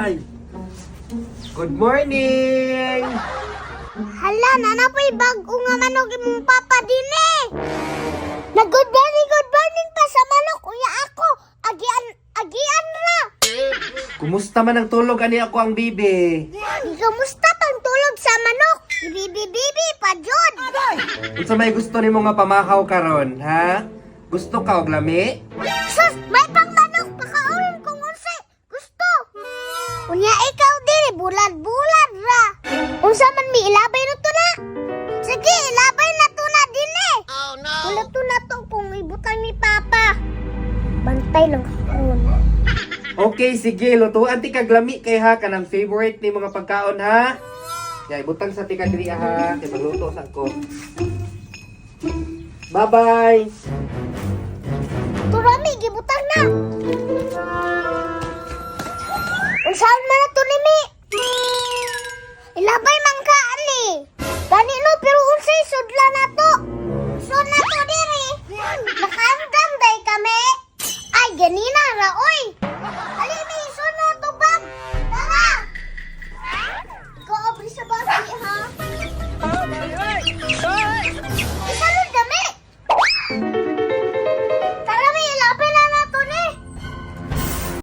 Ay! Good morning! Hala, nanapoy bago nga manok imong papa din eh. Good morning pa sa manok. Uya ako, agian ra. Kumusta man ang tulog ani ako ang bibi? Kamusta pang tulog sa manok? Bibi pa jud. Unsa may gusto nimo nga pamahaw karon, ha? Gusto ka og lami? Sus, may pang manok pakaulan kung unsa gusto. Unya ikaw diri bulad-bulad ra. Unsa man mi ilabay na to na? Sige, ilabay na to na din eh. Oh no. Wala to na to kung ibutang ni papa. Bantay lang karon. Okay, sige, lutuan ti kag lami kay ha kanang favorite ni mga pagkaon ha. Kaya ibutang sa tika diri ha, kay magluto sa ko. Bye-bye. Turami gibutang na. Unsaon man